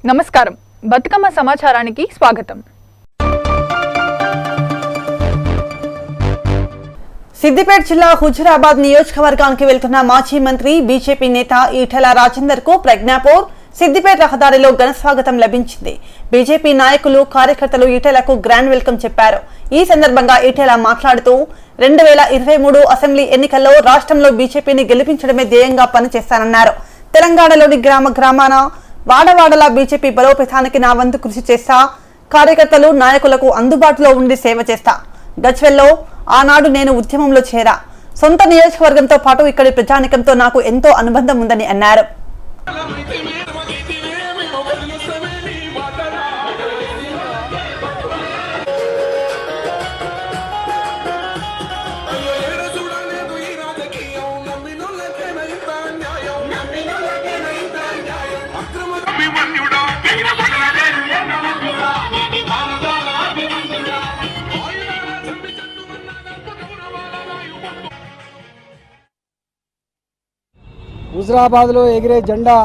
నమస్కారం. బతుకమ్మ సమాచారానికి స్వాగతం. సిద్దిపేట జిల్లా హుజురాబాద్ నియోజకవర్గానికి వెళ్తున్న మాజీ మంత్రి బీజేపీ నేత ఈటెల రాజేందర్ కు ప్రజ్ఞాపూర్ సిద్దిపేట రహదారిలో ఘనస్వాగతం లభించింది. బీజేపీ నాయకులు కార్యకర్తలు ఈటెలకు గ్రాండ్ వెల్కమ్ చెప్పారు. ఈ సందర్భంగా ఈటెల మాట్లాడుతూ 2023 అసెంబ్లీ ఎన్నికల్లో రాష్ట్రంలో బీజేపీని గెలిపించడమే ధ్యేయంగా పనిచేస్తానన్నారు. తెలంగాణలోని గ్రామాన వాడవాడలా బీజేపీ బలోపేతానికి నా వంతు కృషి చేస్తా, కార్యకర్తలు నాయకులకు అందుబాటులో ఉండి సేవ చేస్తా. గజ్వెల్లో ఆనాడు నేను ఉద్యమంలో చేరా. సొంత నియోజకవర్గంతో పాటు ఇక్కడి ప్రజానికంతో నాకు ఎంతో అనుబంధం ఉందని అన్నారు. హుజురాబాద్లో ఎగిరే జెండా,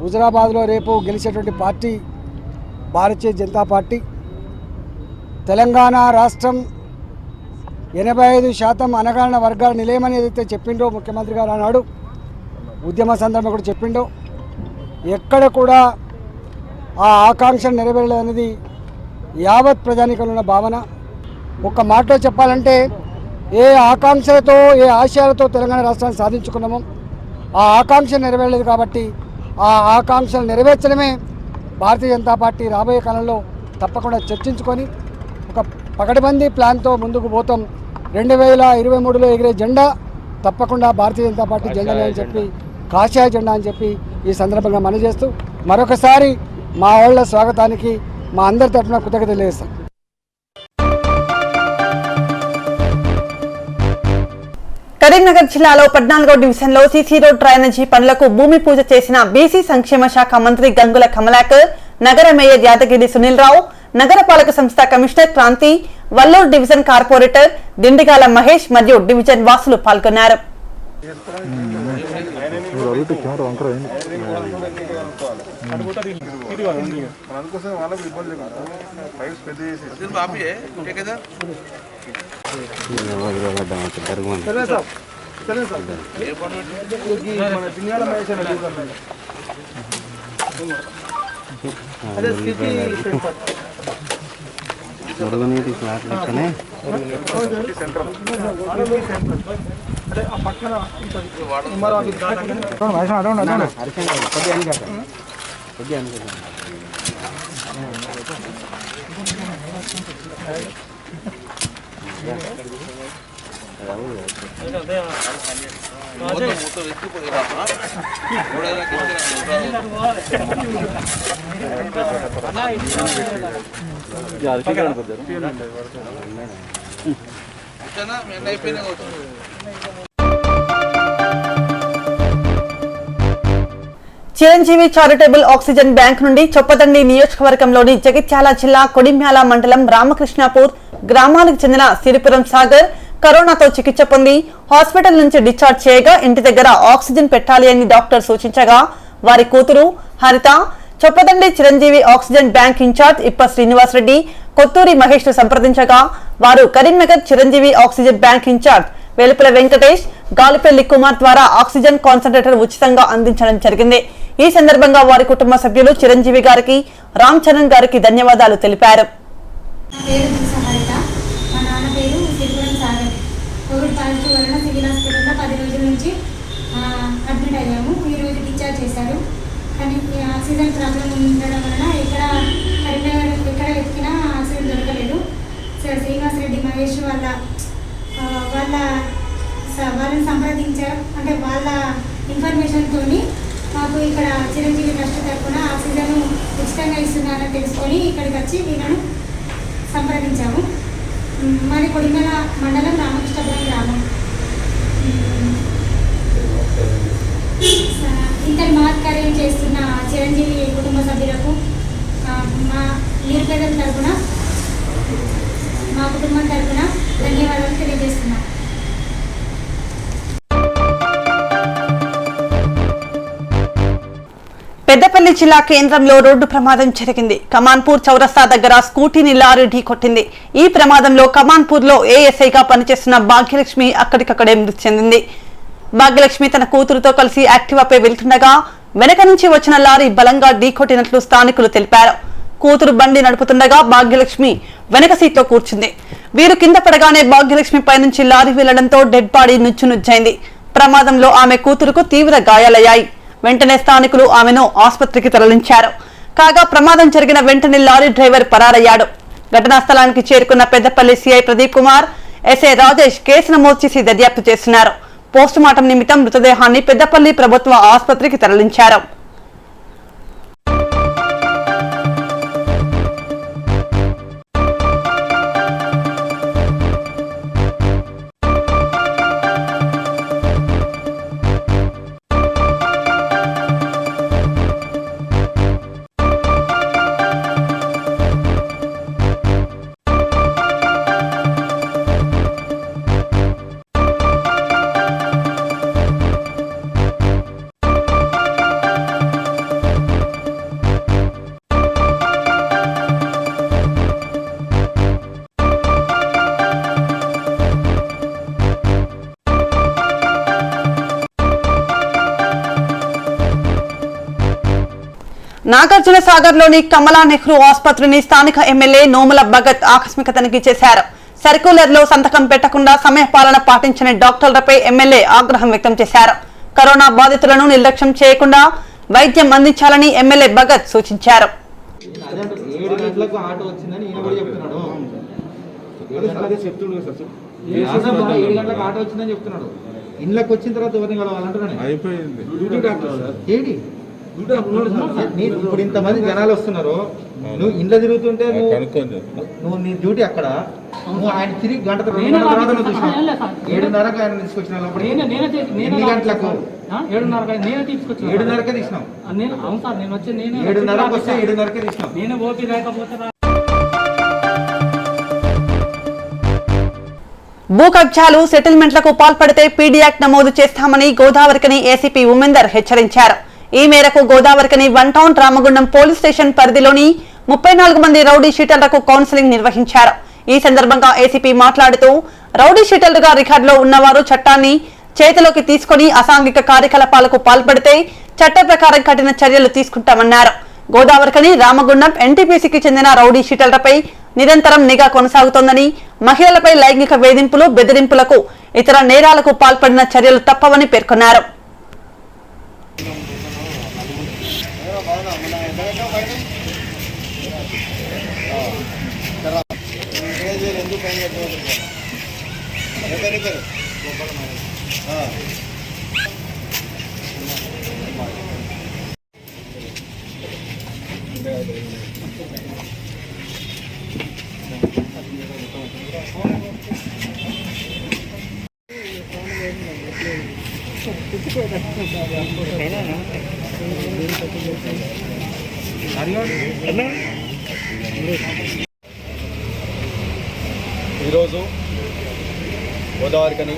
హుజురాబాద్లో రేపు గెలిచేటువంటి పార్టీ భారతీయ జనతా పార్టీ. తెలంగాణ రాష్ట్రం 85% అణగారిన వర్గాల నిలయమని ఏదైతే చెప్పిండో ముఖ్యమంత్రి గారు ఆనాడు ఉద్యమ సందర్భంగా కూడా చెప్పిండో, ఎక్కడ కూడా ఆ ఆకాంక్ష నెరవేరలేదనేది యావత్ ప్రజానికంలో ఉన్న భావన. ఒక్క మాటలో చెప్పాలంటే, ఏ ఆకాంక్షలతో ఏ ఆశయాలతో తెలంగాణ రాష్ట్రాన్ని సాధించుకున్నామో ఆ ఆకాంక్ష నెరవేరలేదు. కాబట్టి ఆ ఆకాంక్షలు నెరవేర్చడమే భారతీయ జనతా పార్టీ రాబోయే కాలంలో తప్పకుండా చర్చించుకొని ఒక పకడ్బందీ ప్లాన్తో ముందుకు పోతాం. 2023లో ఎగిరే జెండా తప్పకుండా భారతీయ జనతా పార్టీ జెండానే అని చెప్పి, కాషాయ జెండా అని చెప్పి ఈ సందర్భంగా మనవి చేస్తూ మరొకసారి మా వాళ్ళ స్వాగతానికి మా అందరి తరఫున కృతజ్ఞతలు తెలియజేస్తాం. కరీంనగర్ జిల్లాలో 14వ డివిజన్లో సీసీ రోడ్ డ్రైనేజీ పనులకు భూమి పూజ చేసిన బీసీ సంక్షేమ శాఖ మంత్రి గంగుల కమలాకర్, నగర మేయర్ యాదగిరి సునీల్ రావు, నగరపాలక సంస్థ commissioner Kranthi, Valluru division corporator Dindigala Mahesh మరియు డివిజన్ వాసులు పాల్గొన్నారు. చిరంజీవి చారిటబుల్ ఆక్సిజన్ బ్యాంక్ నుండి చొప్పదండి నియోజకవర్గంలోని జగిత్యాల జిల్లా కొడిమ్యాల మండలం రామకృష్ణాపూర్ గ్రామానికి చెందిన సిరిపురం సాగర్ కరోనాతో చికిత్స పొంది హాస్పిటల్ నుంచి డిశ్చార్జ్ చేయగా ఇంటి దగ్గర ఆక్సిజన్ పెట్టాలి అని డాక్టర్ సూచించగా వారి కూతురు Haritha Choppadandi Chiranjeevi oxygen bank incharge Ippa Srinivasa Reddy, Kothuri Mahesh ను సంప్రదించగా వారు Karimnagar Chiranjeevi oxygen bank incharge Velupula Venkatesh, Galipalli Kumar ద్వారా ఆక్సిజన్ కాన్సంట్రేటర్ ఉచితంగా అందించడం జరిగింది. ఈ సందర్భంగా వారి కుటుంబ సభ్యులు చిరంజీవి గారికి, రామ్ చరణ్ గారికి ధన్యవాదాలు తెలిపారు. ఆక్సిజన్ ప్రాబ్లం ఉండడం వలన ఎక్కడ ఎక్కినా ఆక్సిజన్ దొరకలేదు. శ్రీనివాసరెడ్డి మహేష్ వాళ్ళని సంప్రదించారు. అంటే వాళ్ళ ఇన్ఫర్మేషన్తో మాకు ఇక్కడ చిరంజీవి ట్రస్ట్ తరఫున ఆక్సిజన్ ఉన్నారని తెలుసుకొని ఇక్కడికి వచ్చి వీళ్ళను సంప్రదించాము. మాది కొడిమేల మండలం రామకృష్ణపురం గ్రామం. ఇంతటి మహత్కార్యం చేస్తున్న చిరంజీవి కుటుంబ సభ్యులకు మా నిరుపేదల తరఫున మా కుటుంబం తరఫున ధన్యవాదాలు తెలియజేస్తున్నాం. పెద్దపల్లి జిల్లా కేంద్రంలో రోడ్డు ప్రమాదం జరిగింది. కమాన్పూర్ చౌరస్తా దగ్గర స్కూటీని లారీ ఢీకొట్టింది. ఈ ప్రమాదంలో కమాన్పూర్లో ఏఎస్ఐగా పనిచేస్తున్న భాగ్యలక్ష్మి అక్కడికక్కడే మృతి చెందింది. భాగ్యలక్ష్మి తన కూతురుతో కలిసి యాక్టివాపై వెళ్తుండగా వెనక నుంచి వచ్చిన లారీ బలంగా ఢీకొట్టినట్లు స్థానికులు తెలిపారు. కూతురు బండి నడుపుతుండగా భాగ్యలక్ష్మి వెనక సీట్లో కూర్చుంది. వీరు కింద పడగానే భాగ్యలక్ష్మి పైనుంచి లారీ వెళ్లడంతో డెడ్ బాడీ నుజ్జునుజ్జైంది. ప్రమాదంలో ఆమె కూతురుకు తీవ్ర గాయాలయ్యాయి. వెంటనే స్థానికులు ఆమెను ఆసుపత్రికి తరలించారు. కాగా ప్రమాదం జరిగిన వెంటనే లారీ డ్రైవర్ పరారయ్యాడు. ఘటనా స్థలానికి చేరుకున్న Peddapalli CI Pradeep Kumar, SI Rajesh case నమోదు చేసి దర్యాప్తు చేస్తున్నారు. పోస్టుమార్టం నిమిత్తం మృతదేహాన్ని పెద్దపల్లి ప్రభుత్వ ఆసుపత్రికి తరలించారు. నాగార్జున సాగర్ లోని కమలా నెహ్రూ ఆసుపత్రిని స్థానిక ఎమ్మెల్యే నోముల భగత్ ఆకస్మిక తనిఖీ చేశారు. సర్క్యులర్ లో సంతకం పెట్టకుండా సమయపాలన పాటించిన డాక్టర్లపై ఎమ్మెల్యే ఆగ్రహం వ్యక్తం చేశారు. కరోనా బాధితులను నిర్లక్ష్యం చేయకుండా వైద్యం అందించాలని ఎమ్మెల్యే భగత్ సూచించారు. 7 గంటలకు ఆటో వచ్చిందని ఈయన కూడా చెప్తున్నాడు. 7 గంటలకు ఆటో వచ్చిందని చెప్తున్నాడు. ఇళ్ళకి వచ్చిన తర్వాత ఎవరిని కలవాలంటున్నాను. అయిపోయింది. డ్యూటీ డాక్టర్ సార్ ఏడి ఇప్పుడు ఇంతమంది జనాలు వస్తున్నారు. నువ్వు ఇంట్లో తిరుగుతుంటే నువ్వు నీ డ్యూటీ అక్కడ నువ్వు ఆయన తిరిగి గంట తర్వాత నువ్వు చూసినావు. 7:30కి ఆయన తీసుకొచ్చిన ఎన్ని గంటలకు 7:30కే తీసినావు. 7:30కి వస్తే 7:30కే తీసినావు. భూ కబ్జాలు సెటిల్మెంట్లకు పాల్పడితే పీడీ యాక్ట్ నమోదు చేస్తామని గోదావరికని ఏసీపీ ఉమేందర్ హెచ్చరించారు. ఈ మేరకు Godavarikhani 1 town Ramagundam police station పరిధిలోని 34 మంది రౌడీ షీటర్లకు కౌన్సిలింగ్ నిర్వహించారు. ఈ సందర్భంగా ఏసీపీ మాట్లాడుతూ రౌడీ షీటర్లుగా రికార్డులో ఉన్నవారు చట్టాన్ని చేతిలోకి తీసుకుని అసాంఘిక కార్యకలాపాలకు పాల్పడితే చట్ట ప్రకారం కఠిన చర్యలు తీసుకుంటామన్నారు. గోదావరికని రామగుండం ఎన్టీపీసీకి చెందిన రౌడీ షీటర్లపై నిరంతరం నిఘా కొనసాగుతోందని, మహిళలపై లైంగిక వేధింపులు, బెదిరింపులకు, ఇతర నేరాలకు పాల్పడిన చర్యలు తప్పవని పేర్కొన్నారు. ఈరోజు Godavarikhani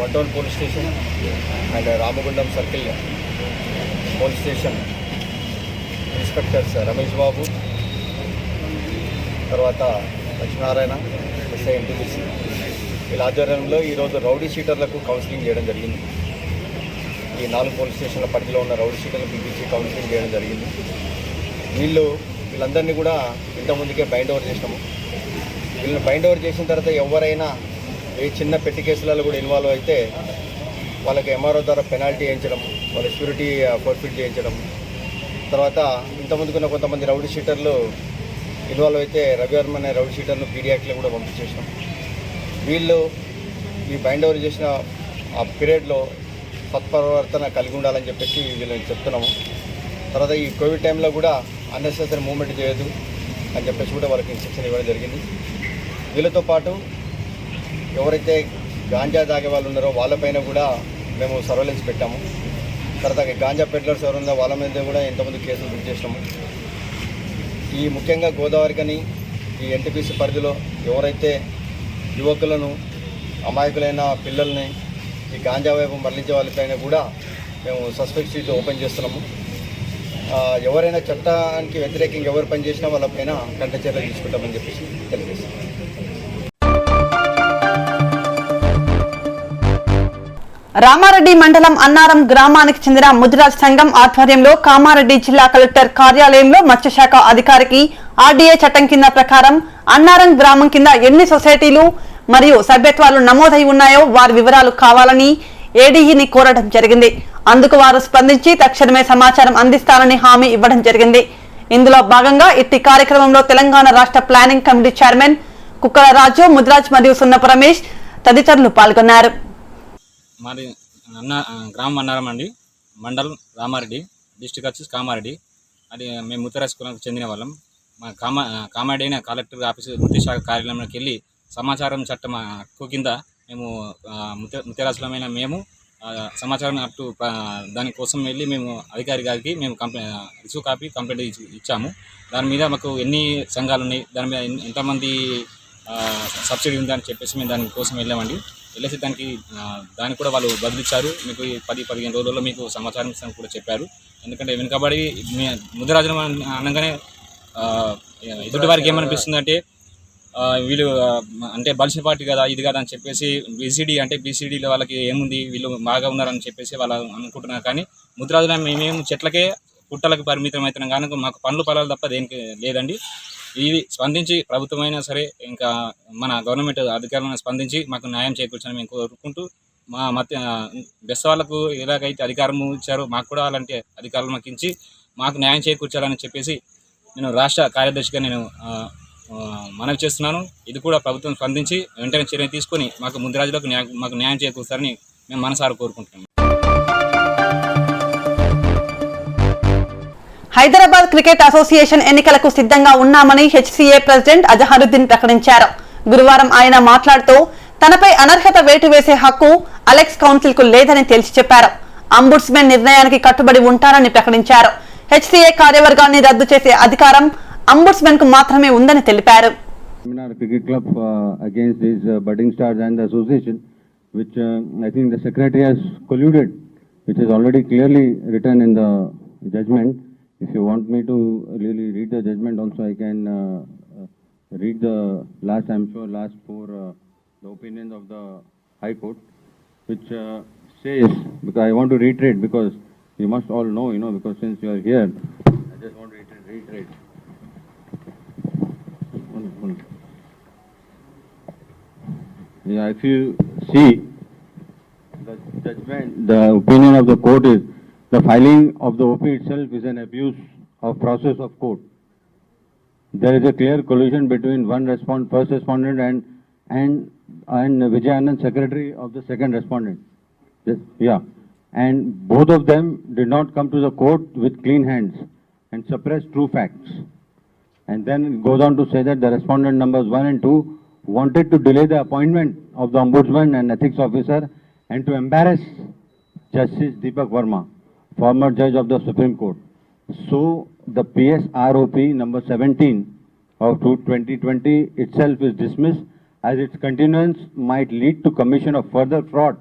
1 town police station and Ramagundam circle police station inspectors Ramesh Babu, తర్వాత లక్ష్మీనారాయణ, ఎస్ఐ ఎన్టీపీసీ వీళ్ళ ఆధ్వర్యంలో ఈరోజు రౌడీ షీటర్లకు కౌన్సిలింగ్ చేయడం జరిగింది. ఈ 4 పోలీస్ స్టేషన్ల పరిధిలో ఉన్న రౌడీ షీటర్లకు పిలిపించి కౌన్సిలింగ్ చేయడం జరిగింది. వీళ్ళందరినీ కూడా ఇంతకుముందుకే బైండ్ ఓవర్ చేసినాము. వీళ్ళని బైండ్ ఓవర్ చేసిన తర్వాత ఎవరైనా ఏ చిన్న పెట్టి కేసులలో కూడా ఇన్వాల్వ్ అయితే వాళ్ళకి ఎంఆర్ఓ ద్వారా పెనాల్టీ వేయించడం, వాళ్ళ సెక్యూరిటీ ఫోర్ఫిట్ చేయించడం, తర్వాత ఇంతకుముందుకున్న కొంతమంది రౌడీ షీటర్లు ఇన్వాల్వ్ అయితే రవివర్మ అనే రౌడీ షీటర్ను పీడీ యాక్ట్లో కూడా పంపించేసినాం. వీళ్ళు ఈ బైండ్ ఓవర్ చేసిన ఆ పీరియడ్లో సత్ప్రవర్తన కలిగి ఉండాలని చెప్పేసి వీళ్ళని చెప్తున్నాము. తర్వాత ఈ కోవిడ్ టైంలో కూడా అన్నెసెసరీ మూవ్మెంట్ చేయొద్దు అని చెప్పేసి కూడా వాళ్ళకి ఇన్స్ట్రక్షన్ ఇవ్వడం జరిగింది. వీళ్ళతో పాటు ఎవరైతే గాంజా తాగే వాళ్ళు ఉన్నారో వాళ్ళపైన కూడా మేము సర్వేలెన్స్ పెట్టాము. తర్వాత గాంజా పెడ్లర్స్ ఎవరున్నారో వాళ్ళ మీద కూడా ఎంతమంది కేసులు బుక్ చేసినాము. ఈ ముఖ్యంగా గోదావరి కానీ ఈ ఎన్టీపీసీ పరిధిలో ఎవరైతే యువకులను అమాయకులైన పిల్లల్ని ఈ గాంజా వైపు మరలించే వాళ్ళపైన కూడా మేము సస్పెక్ట్ షీట్ ఓపెన్ చేస్తున్నాము. ఎవరైనా చట్టానికి వ్యతిరేకంగా ఎవరు పనిచేసినా వాళ్ళపైన కంట చర్యలు తీసుకుంటామని చెప్పేసి తెలియజేస్తాం. రామారెడ్డి మండలం అన్నారం గ్రామానికి చెందిన ముదిరాజ్ సంఘం ఆధ్వర్యంలో కామారెడ్డి జిల్లా కలెక్టర్ కార్యాలయంలో మత్స్యశాఖ అధికారికి ఆర్డీఏ చట్టం కింద ప్రకారం అన్నారం గ్రామం కింద ఎన్ని సొసైటీలు మరియు సభ్యత్వాలు నమోదై ఉన్నాయో వారి వివరాలు కావాలని ఏడీఈని కోరడం జరిగింది. అందుకు వారు స్పందించి తక్షణమే సమాచారం అందిస్తానని హామీ ఇవ్వడం జరిగింది. ఇందులో భాగంగా ఇట్టి కార్యక్రమంలో తెలంగాణ రాష్ట్ర ప్లానింగ్ కమిటీ చైర్మన్ కుక్కల రాజు, ముదిరాజ్ మరియు సున్నపు రమేష్ తదితరులు పాల్గొన్నారు. మాది గ్రామం అన్నారం అండి, మండలం రామారెడ్డి, డిస్టిక్ వచ్చేసి కామారెడ్డి. అది మేము ముత్తరాజ్ కులానికి చెందిన వాళ్ళం. మా కామారెడ్డి అయిన కలెక్టర్ ఆఫీస్ మత్స్యశాఖ కార్యాలయంలోకి వెళ్ళి సమాచారం చట్టం హక్కు కింద మేము ముత్తరాజులమైన మేము సమాచారం అటు దానికోసం వెళ్ళి మేము అధికారి గారికి మేము రిసీవ్ కాపీ కంప్లైంట్ ఇచ్చాము. దాని మీద మాకు ఎన్ని సంఘాలు ఉన్నాయి, దాని మీద ఎంతమంది సబ్సిడీ ఉందని చెప్పేసి మేము దానికోసం వెళ్ళామండి. వెళ్ళేసి దానికి కూడా వాళ్ళు బదిలిచ్చారు. మీకు 10-15 రోజుల్లో మీకు సమాచారం ఇస్తామని కూడా చెప్పారు. ఎందుకంటే వెనుకబడి ముదిరాజులు అనగానే ఎదుటి వారికి ఏమనిపిస్తుంది అంటే వీళ్ళు అంటే బలిసిన పార్టీ కదా, ఇది కదా అని చెప్పేసి బీసీడీ అంటే బీసీడీలో వాళ్ళకి ఏముంది, వీళ్ళు బాగా ఉన్నారని చెప్పేసి వాళ్ళు అనుకుంటున్నారు. కానీ ముదిరాజులు మేమేం చెట్లకే పుట్టలకు పరిమితం అవుతున్నాం కానీ మాకు పండ్లు పొలాలు తప్ప దేనికి లేదండి. ఇది స్పందించి ప్రభుత్వమైనా సరే ఇంకా మన గవర్నమెంట్ అధికారులను స్పందించి మాకు న్యాయం చేకూర్చాలని మేము కోరుకుంటూ మా బెస్త వాళ్ళకు ఎలాగైతే అధికారం ఇచ్చారో మాకు కూడా అలాంటి అధికారులు మాకు ఇచ్చి మాకు న్యాయం చేకూర్చాలని చెప్పేసి నేను రాష్ట్ర కార్యదర్శిగా నేను మనవి చేస్తున్నాను. ఇది కూడా ప్రభుత్వం స్పందించి వెంటనే చర్య తీసుకొని మాకు ముదిరాజులకు మాకు న్యాయం చేకూర్చాలని మేము మనసారా కోరుకుంటున్నాము. హైదరాబాద్ క్రికెట్ అసోసియేషన్ ఎన్నికలకు సిద్ధంగా ఉన్నామని హెచ్సీఏ ప్రెసిడెంట్ అజహరుద్దీన్ ప్రకటించారు. గురువారం ఆయన మాట్లాడుతూ తనపై అనర్హత వేటు వేసే హక్కు అలెక్స్ కౌన్సిల్ కు లేదని తేల్చి చెప్పారు. అంబుడ్స్మెన్ నిర్ణయానికి కట్టుబడి ఉంటారని ప్రకటించారు. హెచ్సీఏ కార్యవర్గాన్ని రద్దు చేసే అధికారం అంబుడ్స్మెన్ కు మాత్రమే ఉందని తెలిపారు. Cricket club against these budding stars and the association, which I think the secretary has colluded, which is already clearly written in the judgment. If you want me to really read the judgment also, I can read the last 4 the opinions of the High Court, which says, because I want to reiterate, because you must all know, because since you are here, I just want to reiterate. Yeah, if you see the judgment, the opinion of the court is, the filing of the OP itself is an abuse of process of court. There is a clear collusion between first respondent and Vijay Anand, secretary of the second respondent. And both of them did not come to the court with clean hands and suppress true facts. And then it goes on to say that the respondent numbers 1 and 2 wanted to delay the appointment of the ombudsman and ethics officer and to embarrass Justice Deepak Verma, former judge of the Supreme Court. So the PSROP number 17 of 2020 itself is dismissed, as its continuance might lead to commission of further fraud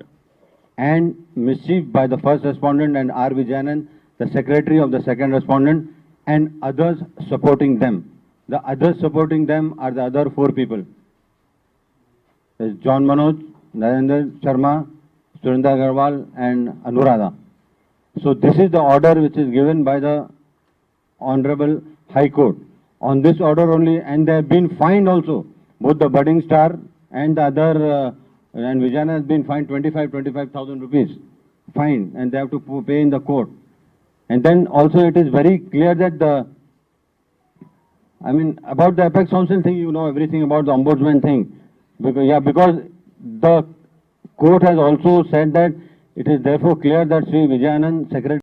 and mischief by the first respondent and R. Vijayanan, the secretary of the second respondent, and others supporting them. The others supporting them are the other 4 people. There's John Manoj, Narendra Sharma, Surendra Agarwal and Anuradha. So this is the order which is given by the Honorable High Court. On this order only, and they have been fined also, both the budding star and the other, and Vijayana has been fined 25,000 rupees, fine, and they have to pay in the court. And then also it is very clear that about the Apex Council thing, you know everything about the Ombudsman thing. Because the court has also said that it is therefore clear that Sri Vijayanand, Secretary.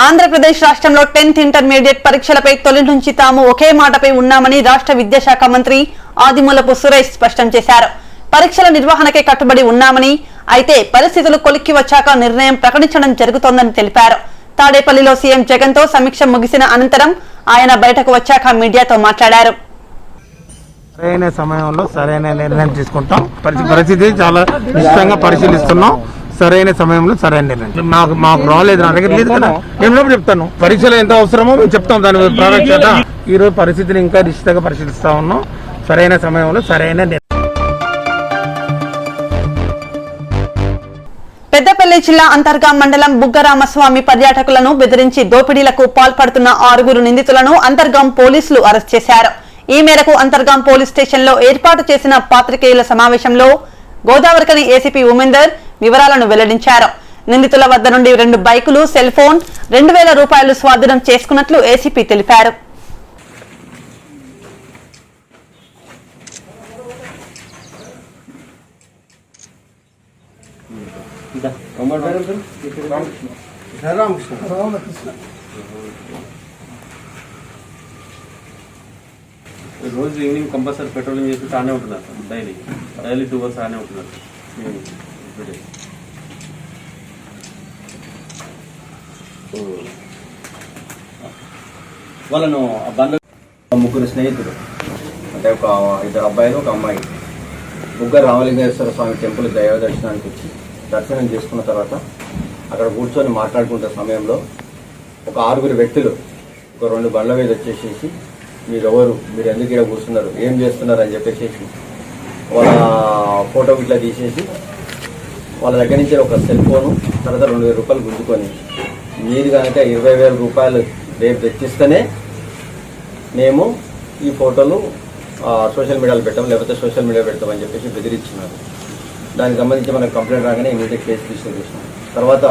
Andhra Pradesh రాష్ట్రంలో 10th intermediate పరీక్షలపై తొలి నుంచి తాము ఒకే మాటపై ఉన్నామని రాష్ట్ర విద్యాశాఖ మంత్రి ఆదిమూలపు సురేష్ స్పష్టం చేశారు. పరీక్షల నిర్వహణకే కట్టుబడి ఉన్నామని, అయితే పరిస్థితులు కొలిక్కి వచ్చాక నిర్ణయం ప్రకటించడం జరుగుతోందని తెలిపారు. తాడేపల్లిలో సీఎం జగన్ తో సమీక్ష ముగిసిన అనంతరం ఆయన బయటకు వచ్చాక మీడియాతో మాట్లాడారు. సరైన సమయంలో సరైన నిర్ణయం తీసుకుంటాం. పరిస్థితి చాలా నిశ్చితంగా పరిశీలిస్తున్నాం. సరైన సమయంలో సరైన నిర్ణయం. మాకు రాలేదు, నా దగ్గర లేదు కదా, నేను చెప్తాను. పరీక్షలు ఎంత అవసరమో మేము చెప్తాం. దాని ప్రాముఖ్యత ఈ రోజు పరిస్థితిని ఇంకా నిశ్చితంగా పరిశీలిస్తా ఉన్నాం. సరైన సమయంలో సరైన నిర్ణయం. పెద్దపల్లి జిల్లా అంతర్గాం మండలం బుగ్గరామస్వామి పర్యాటకులను బెదిరించి దోపిడీలకు పాల్పడుతున్న 6 నిందితులను అంతర్గాం పోలీసులు అరెస్ట్ చేశారు. ఈ మేరకు అంతర్గాం పోలీస్ స్టేషన్లో ఏర్పాటు చేసిన పాత్రికేయుల సమావేశంలో గోదావరికని ఏసీపీ ఉమేందర్ వివరాలను వెల్లడించారు. నిందితుల వద్ద నుండి 2 బైకులు, సెల్ ఫోన్, 2000 రూపాయలు స్వాధీనం చేసుకున్నట్లు ఏసీపీ తెలిపారు. రోజు ఈవినింగ్ కంపల్సరీ పెట్రోలింగ్ చేసి ఆనే ఉంటున్నారు. డైలీ 2 అవర్స్ ఆనే ఉంటున్నారు. వాళ్ళను బంధు 3 స్నేహితులు, అంటే ఒక 2 అబ్బాయిలు, ఒక అమ్మాయి, బుగ్గ రామలింగేశ్వర స్వామి టెంపుల్ దైవ దర్శనానికి వచ్చి దర్శనం చేసుకున్న తర్వాత అక్కడ కూర్చొని మాట్లాడుకుంటున్న సమయంలో ఒక 6 వ్యక్తులు ఒక 2 బండ్ల మీద వచ్చేసేసి మీరెవరు, మీరు ఎందుకు ఇక్కడ కూర్చున్నారు, ఏం చేస్తున్నారు అని చెప్పేసి వాళ్ళ ఫోటో ఇట్లా తీసేసి వాళ్ళ దగ్గర నుంచి ఒక సెల్ ఫోను, తర్వాత 2000 రూపాయలు గుంజుకొని, మీరు కనుక 20,000 రూపాయలు రేపు తెచ్చిస్తేనే మేము ఈ ఫోటోలు సోషల్ మీడియాలో పెట్టాం, లేకపోతే సోషల్ మీడియా పెడతామని చెప్పేసి బెదిరించినారు. దానికి సంబంధించి మనకు కంప్లైంట్ రాగానే ఇమీడియట్ కేసు రిజిస్టర్ చేసినాం. తర్వాత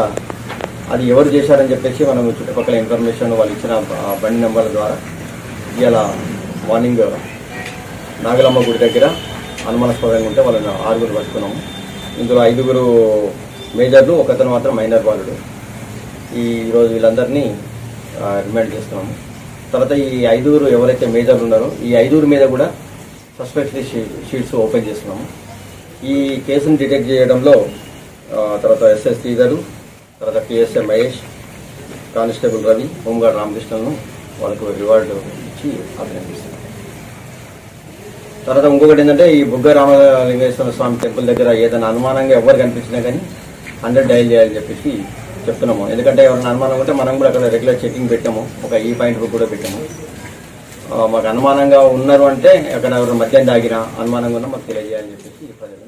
అది ఎవరు చేశారని చెప్పేసి మనం చుట్టుపక్కల ఇన్ఫర్మేషన్ వాళ్ళు ఇచ్చిన బండి నెంబర్ల ద్వారా ఇవాళ మార్నింగ్ నాగలమ్మ గుడి దగ్గర అనుమానాస్పదంగా ఉంటే వాళ్ళని 6 పట్టుకున్నాము. ఇందులో 5 మేజర్లు, ఒకతను మాత్రం మైనర్ బాలుడు. ఈరోజు వీళ్ళందరినీ రిమాండ్ చేస్తున్నాము. తర్వాత ఈ 5 ఎవరైతే మేజర్లు ఉన్నారో ఈ 5 మీద కూడా సస్పెక్ట్ షీట్స్ ఓపెన్ చేస్తున్నాము. ఈ కేసును డిటెక్ట్ చేయడంలో తర్వాత ఎస్ఎస్ శ్రీధరు, తర్వాత PSA Mahesh, constable Ravi, home guard రామకృష్ణను వాళ్ళకు రివార్డు ఇచ్చి అభినందిస్తున్నాం. తర్వాత ఇంకొకటి ఏంటంటే ఈ బుగ్గ రామలింగేశ్వర స్వామి టెంపుల్ దగ్గర ఏదైనా అనుమానంగా ఎవరు కనిపించినా కానీ 100 డయల్ చేయాలని చెప్పేసి చెప్తున్నాము. ఎందుకంటే ఎవరైనా అనుమానం ఉంటే మనం కూడా అక్కడ రెగ్యులర్ చెకింగ్ పెట్టాము, ఒక ఈ పాయింట్ బుక్ కూడా పెట్టాము. మాకు అనుమానంగా ఉన్నారు అంటే అక్కడ ఎవరు మద్యం తాగినా అనుమానంగా ఉన్నా మాకు తెలియజేయాలని చెప్పేసి ప్రజలను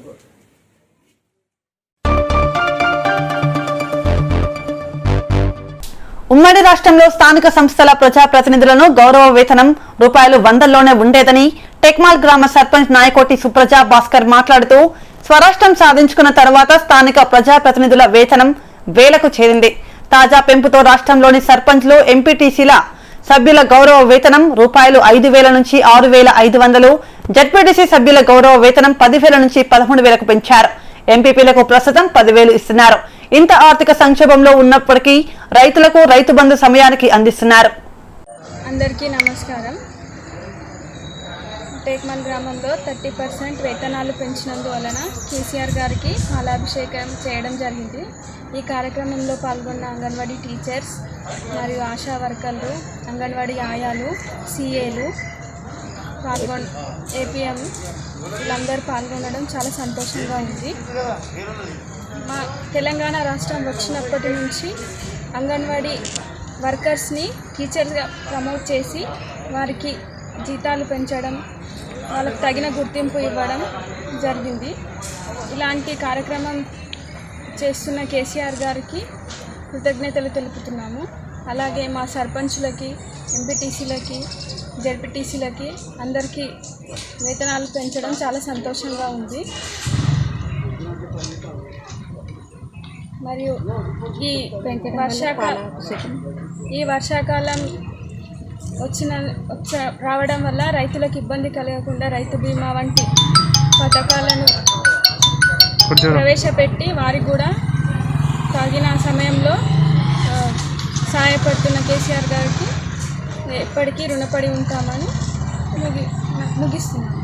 ఉమ్మడి రాష్ట్రంలో స్థానిక సంస్థల ప్రజాప్రతినిధులను గౌరవ వేతనం రూపాయలు 100లోనే ఉండేదని టెక్మాల్ గ్రామ సర్పంచ్ నాయకోటి సుప్రజ భాస్కర్ మాట్లాడుతూ, స్వరాష్ట్రం సాధించుకున్న తర్వాత స్థానిక ప్రజాప్రతినిధుల వేతనం వేలకు చేరింది. తాజా పెంపుతో రాష్ట్రంలోని సర్పంచ్లు, ఎంపీటీసీల సభ్యుల గౌరవ వేతనం రూపాయలు 5,000 నుంచి 6,500, జడ్పీటీసీ సభ్యుల గౌరవ వేతనం 10,000 నుంచి 13,000కు పెంచారు. ఎంపీపీలకు ప్రస్తుతం 10,000 ఇస్తున్నారు. ఇంత ఆర్థిక సంక్షోభంలో ఉన్నప్పటికీ రైతులకు రైతు బంధు సమయానికి అందిస్తున్నారు. అందరికీ నమస్కారం. టేక్మల్ గ్రామంలో 30% వేతనాలు పెంచినందువలన కేసీఆర్ గారికి పాలాభిషేకం చేయడం జరిగింది. ఈ కార్యక్రమంలో పాల్గొన్న అంగన్వాడీ టీచర్స్ మరియు ఆశా వర్కర్లు, అంగన్వాడీ ఆయాలు, సిఏలు, ఏపీఎం వీళ్ళందరూ పాల్గొనడం చాలా సంతోషంగా ఉంది. మా తెలంగాణ రాష్ట్రం వచ్చినప్పటి నుంచి అంగన్వాడీ వర్కర్స్ని టీచర్స్గా ప్రమోట్ చేసి వారికి జీతాలు పెంచడం, వాళ్ళకు తగిన గుర్తింపు ఇవ్వడం జరిగింది. ఇలాంటి కార్యక్రమం చేస్తున్న కేసీఆర్ గారికి కృతజ్ఞతలు తెలుపుతున్నాము. అలాగే మా సర్పంచులకి, ఎంపీటీసీలకి, జడ్పీటీసీలకి అందరికీ వేతనాలు పెంచడం చాలా సంతోషంగా ఉంది. మరియు ఈ వర్షాకాలం రావడం వల్ల రైతులకు ఇబ్బంది కలగకుండా రైతు బీమా వంటి పథకాలను ప్రవేశపెట్టి వారికి కూడా తగిన సమయంలో సహాయ సహాయపడుతున్న కేసీఆర్ గారికి ఎప్పటికీ రుణపడి ఉంటామని ముగిస్తున్నాను.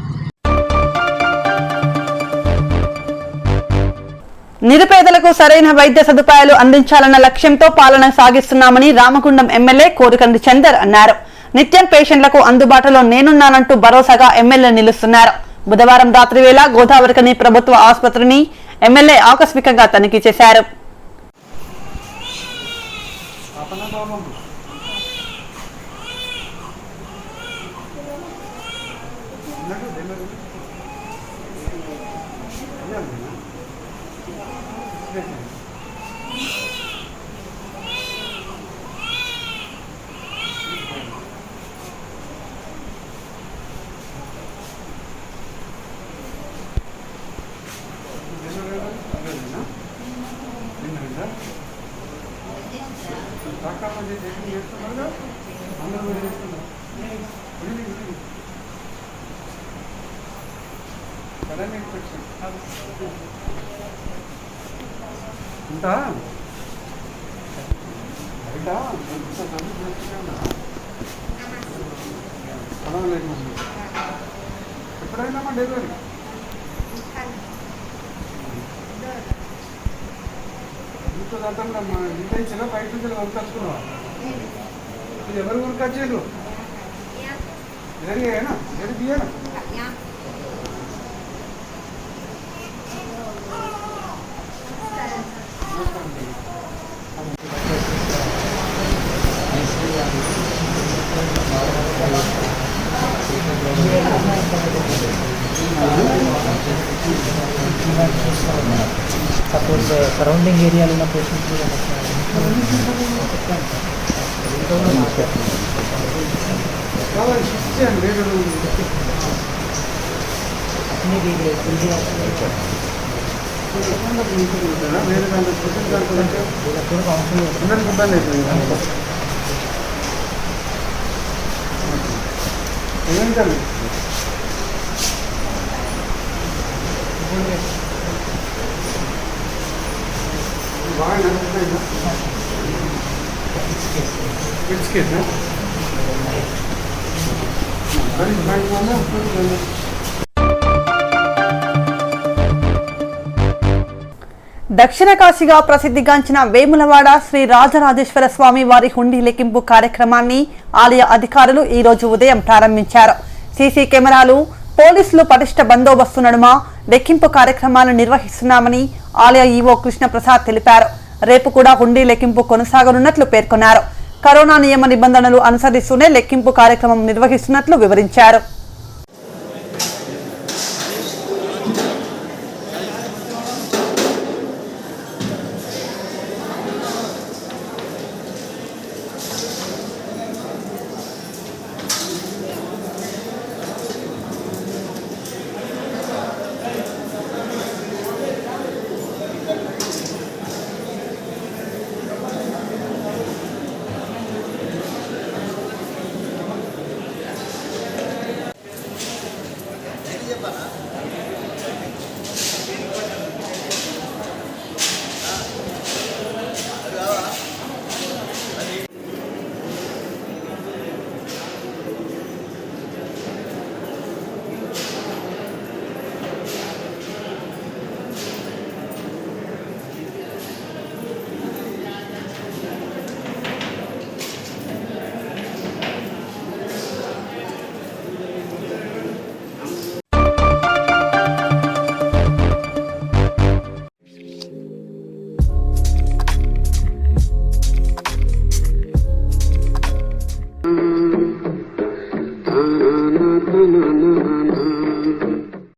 నిరుపేదలకు సరైన వైద్య సదుపాయాలు అందించాలన్న లక్ష్యంతో పాలన సాగిస్తున్నామని రామగుండం ఎమ్మెల్యే కోరికంది చందర్ అన్నారు. నిత్యం పేషెంట్లకు అందుబాటులో నేనున్నానంటూ భరోసాగా ఎమ్మెల్యే నిలుస్తున్నారు. బుధవారం రాత్రి వేళ గోదావరికని ప్రభుత్వ ఆసుపత్రిని ఎమ్మెల్యే ఆకస్మికంగా తనిఖీ చేశారు. ఎప్పుడైనా మా డెలివరీ ఇంట్లో మా ఇంట్లో ఇచ్చిన బయట నుంచి కొనుకొచ్చుకున్నావా? ఇది ఎవరు కొనుకొచ్చారు? ఏనా ఏది బియ్యనా? సపోజ్ సరౌండింగ్ ఏరియాలో ఉన్న పేషెంట్స్ కూడా వేరే అందరికి ఇబ్బంది అవుతుంది. ఏంటండి బాగా నడుస్తున్నాయి. దక్షిణ కాశీగా ప్రసిద్ధిగాంచిన వేములవాడ శ్రీ రాజరాజేశ్వర స్వామి వారి హుండీ లెక్కింపు కార్యక్రమాన్ని ఆలయ అధికారులు ఈ రోజు ఉదయం ప్రారంభించారు. సీసీ కెమెరాలు, పోలీసులు పటిష్ట బందోబస్తు నడుమ లెక్కింపు కార్యక్రమాలను నిర్వహిస్తున్నామని ఆలయ ఈవో కృష్ణప్రసాద్ తెలిపారు. రేపు కూడా హుండీ లెక్కింపు కొనసాగనున్నట్లు పేర్కొన్నారు. కరోనా నియమ నిబంధనలు అనుసరిస్తూనే లెక్కింపు కార్యక్రమం నిర్వహిస్తున్నట్లు వివరించారు.